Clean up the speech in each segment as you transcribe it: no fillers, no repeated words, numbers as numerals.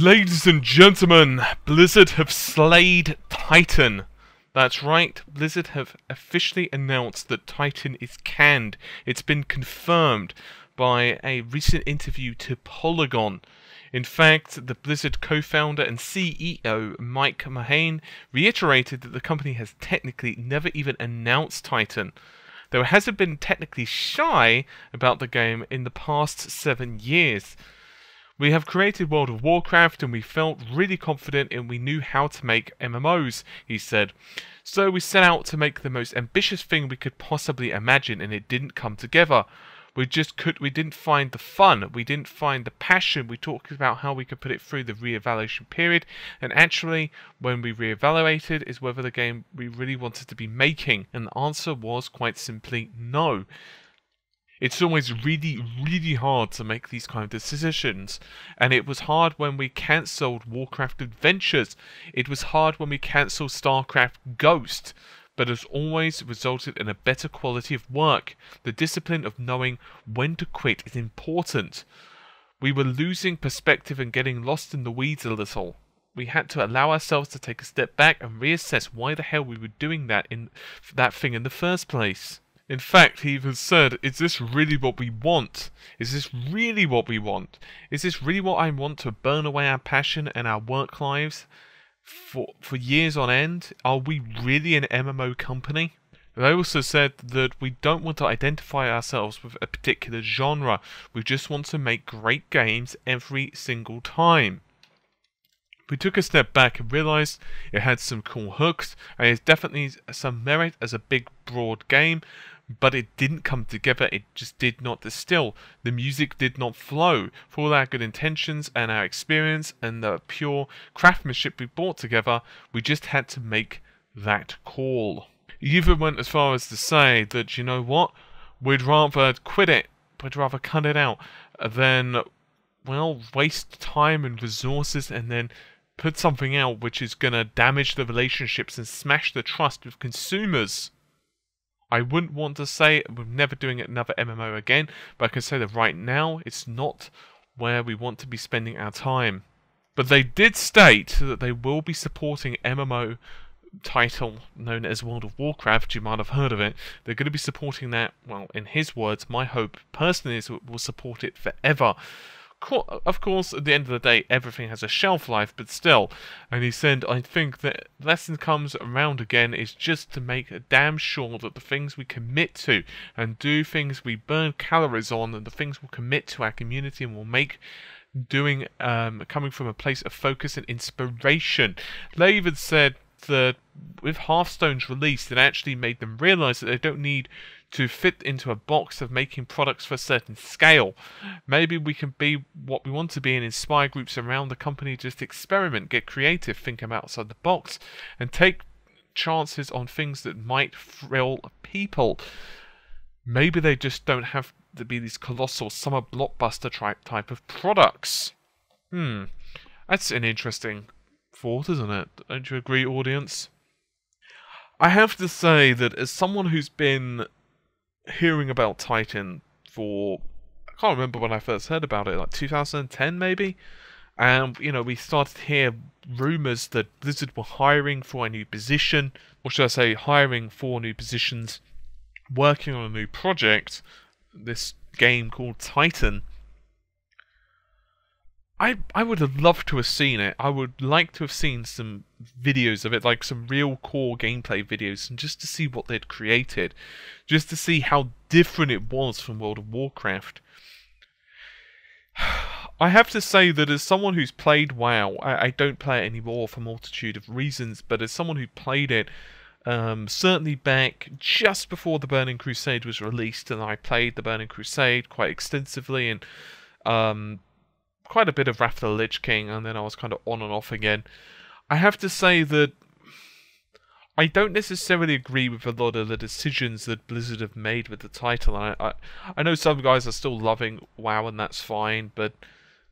Ladies and gentlemen, Blizzard have slayed Titan. That's right, Blizzard have officially announced that Titan is canned. It's been confirmed by a recent interview to Polygon. In fact, the Blizzard co-founder and CEO Mike Mahane reiterated that the company has technically never even announced Titan, though it hasn't been technically shy about the game in the past 7 years. We have created World of Warcraft and we felt really confident and we knew how to make MMOs, he said. So we set out to make the most ambitious thing we could possibly imagine and it didn't come together. We didn't find the fun, we didn't find the passion. We talked about how we could put it through the re-evaluation period, and actually when we re-evaluated is whether the game we really wanted to be making, and the answer was quite simply no. It's always really hard to make these kind of decisions, and it was hard when we cancelled Warcraft Adventures. It was hard when we cancelled StarCraft Ghost, but has always resulted in a better quality of work. The discipline of knowing when to quit is important. We were losing perspective and getting lost in the weeds a little. We had to allow ourselves to take a step back and reassess why the hell we were doing that thing in the first place. In fact, he even said, is this really what we want? Is this really what we want? Is this really what I want, to burn away our passion and our work lives for years on end? Are we really an MMO company? They also said that we don't want to identify ourselves with a particular genre. We just want to make great games every single time. We took a step back and realised it had some cool hooks and it's definitely some merit as a big broad game, but it didn't come together. It just did not distill. The music did not flow. For all our good intentions and our experience and the pure craftsmanship we brought together, we just had to make that call. He even went as far as to say that, you know what, we'd rather quit it, we'd rather cut it out than, well, waste time and resources and then put something out which is going to damage the relationships and smash the trust with consumers. I wouldn't want to say we're never doing another MMO again, but I can say that right now it's not where we want to be spending our time. But they did state that they will be supporting MMO title known as World of Warcraft. You might have heard of it. They're going to be supporting that. Well, in his words, my hope personally is we'll support it forever. Of course, at the end of the day, everything has a shelf life, but still. And he said, I think that lesson comes around again is just to make damn sure that the things we commit to and do things we burn calories on and the things we'll commit to our community and we'll make doing coming from a place of focus and inspiration. They even said that with Hearthstone's release, it actually made them realise that they don't need to fit into a box of making products for a certain scale. Maybe we can be what we want to be and inspire groups around the company, just experiment, get creative, think outside the box, and take chances on things that might thrill people. Maybe they just don't have to be these colossal summer blockbuster type of products. That's an interesting thought, isn't it? Don't you agree, audience? I have to say that as someone who's been hearing about Titan for, I can't remember when I first heard about it, like 2010 maybe? And, you know, we started to hear rumours that Blizzard were hiring for a new position, or should I say hiring for new positions, working on a new project, this game called Titan. I would have loved to have seen it. I would like to have seen some videos of it, like some real core gameplay videos, and just to see what they'd created. Just to see how different it was from World of Warcraft. I have to say that as someone who's played WoW, I don't play it anymore for a multitude of reasons, but as someone who played it, certainly back just before the Burning Crusade was released, and I played the Burning Crusade quite extensively, and quite a bit of Wrath of the Lich King, and then I was kind of on and off again. I have to say that I don't necessarily agree with a lot of the decisions that Blizzard have made with the title. I know some guys are still loving WoW, and that's fine, but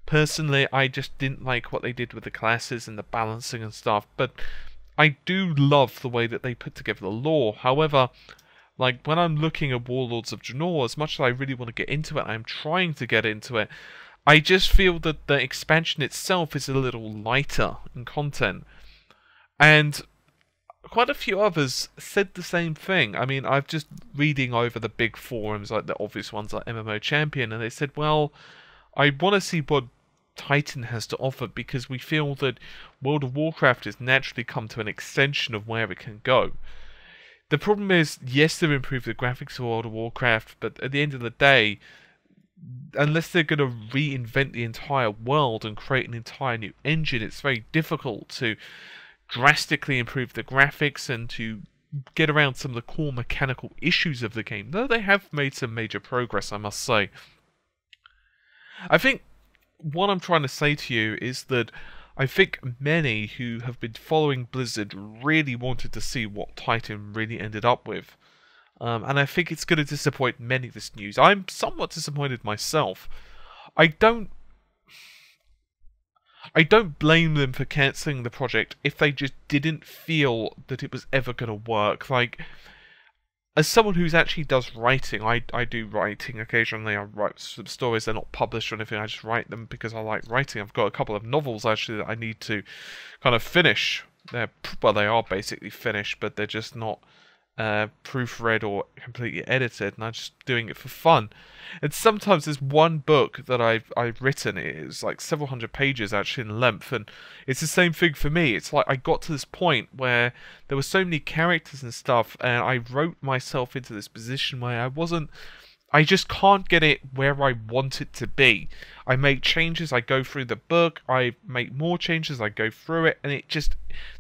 personally, I just didn't like what they did with the classes and the balancing and stuff. But I do love the way that they put together the lore. However, like when I'm looking at Warlords of Draenor, as much as I really want to get into it, I'm trying to get into it, I just feel that the expansion itself is a little lighter in content. And quite a few others said the same thing. I mean, I've just reading over the big forums, like the obvious ones like MMO Champion, and they said, well, I want to see what Titan has to offer because we feel that World of Warcraft has naturally come to an extension of where it can go. The problem is, yes, they've improved the graphics of World of Warcraft, but at the end of the day, unless they're going to reinvent the entire world and create an entire new engine, it's very difficult to drastically improve the graphics and to get around some of the core mechanical issues of the game, though they have made some major progress, I must say. I think what I'm trying to say to you is that I think many who have been following Blizzard really wanted to see what Titan really ended up with. And I think it's going to disappoint many, this news. I'm somewhat disappointed myself. I don't blame them for cancelling the project if they just didn't feel that it was ever going to work. Like, as someone who actually does writing, I do writing occasionally. I write some stories, they're not published or anything, I just write them because I like writing. I've got a couple of novels actually that I need to kind of finish. Well, they are basically finished, but they're just not proofread or completely edited, and I'm just doing it for fun. And sometimes there's one book that I've written, it's like several hundred pages actually in length, and it's the same thing for me. It's like I got to this point where there were so many characters and stuff, and I wrote myself into this position where I just can't get it where I want it to be. I make changes, I go through the book, I make more changes, I go through it, and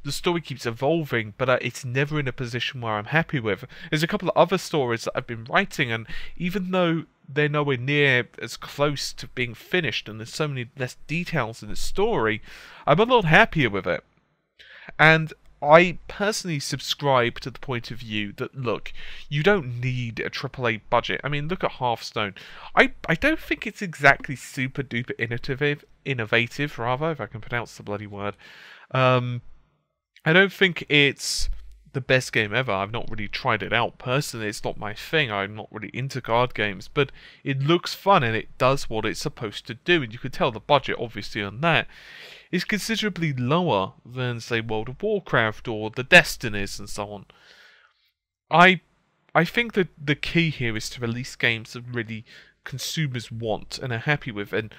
the story keeps evolving, but it's never in a position where I'm happy with. There's a couple of other stories that I've been writing, and even though they're nowhere near as close to being finished, and there's so many less details in the story, I'm a lot happier with it. And I personally subscribe to the point of view that, look, you don't need a AAA budget. I mean, look at Hearthstone. I don't think it's exactly super duper innovative, rather, if I can pronounce the bloody word. I don't think it's the best game ever. I've not really tried it out personally. It's not my thing. I'm not really into card games, but it looks fun and it does what it's supposed to do. And you can tell the budget, obviously, on that is considerably lower than, say, World of Warcraft or the Destinies and so on. I think that the key here is to release games that really consumers want and are happy with, and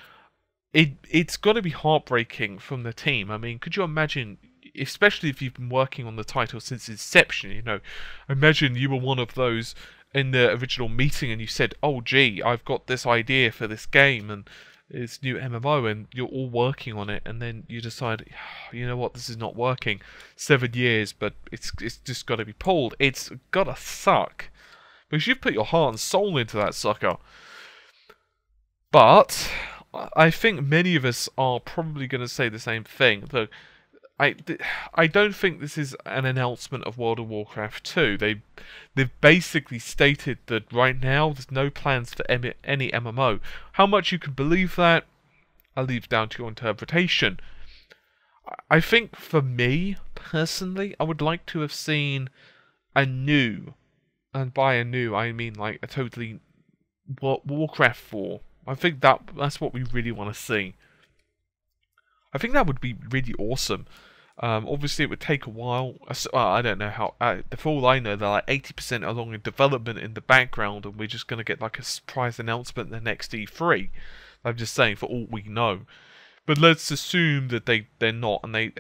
it's got to be heartbreaking from the team. I mean, could you imagine, especially if you've been working on the title since inception, you know, imagine you were one of those in the original meeting and you said, oh gee, I've got this idea for this game and it's new MMO, and you're all working on it, and then you decide, you know what, this is not working. 7 years, but it's just got to be pulled. It's gotta suck because you've put your heart and soul into that sucker. But I think many of us are probably going to say the same thing. Look, I don't think this is an announcement of World of Warcraft 2. They've basically stated that right now there's no plans for any MMO. How much you can believe that, I'll leave down to your interpretation. I think for me, personally, I would like to have seen a new, and by a new I mean like a totally Warcraft 4. I think that's what we really want to see. I think that would be really awesome. Obviously, it would take a while. I don't know how. For all I know, they're like 80% along in development in the background, and we're just going to get like a surprise announcement in the next E3. I'm just saying, for all we know. But let's assume that they're not. And the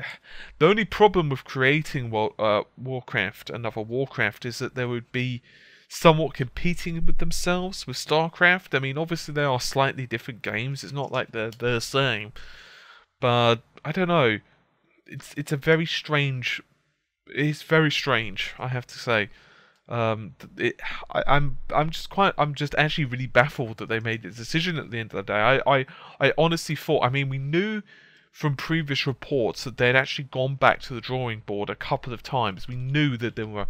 only problem with creating Warcraft, another Warcraft, is that there would be somewhat competing with themselves with StarCraft. I mean, obviously they are slightly different games. It's not like they're the same. But I don't know. It's a very strange. It's very strange, I have to say. I'm just actually really baffled that they made this decision at the end of the day. I honestly thought. I mean, we knew from previous reports that they'd actually gone back to the drawing board a couple of times. We knew that they were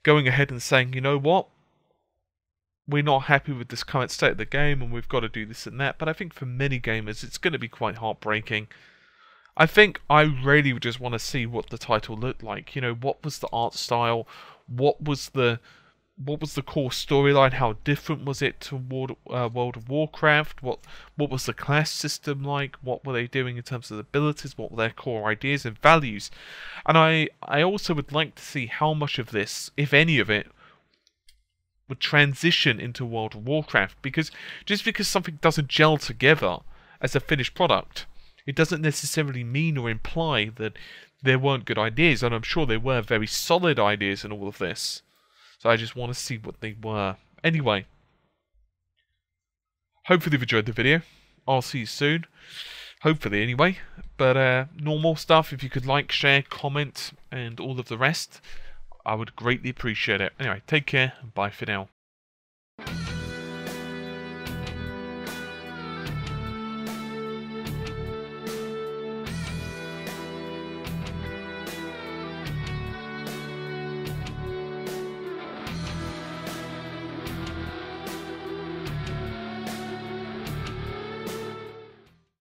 going ahead and saying, you know what, we're not happy with this current state of the game and we've got to do this and that. But I think for many gamers it's going to be quite heartbreaking. I think I really just want to see what the title looked like. You know, what was the art style? What was the what was the core storyline? How different was it to World of Warcraft? What was the class system like? What were they doing in terms of abilities? What were their core ideas and values? And I also would like to see how much of this, if any of it, would transition into World of Warcraft. Because just because something doesn't gel together as a finished product, it doesn't necessarily mean or imply that there weren't good ideas. And I'm sure there were very solid ideas in all of this. So I just want to see what they were. Anyway, hopefully you've enjoyed the video. I'll see you soon. Hopefully, anyway. But normal stuff, if you could like, share, comment, and all of the rest, I would greatly appreciate it. Anyway, take care, and bye for now.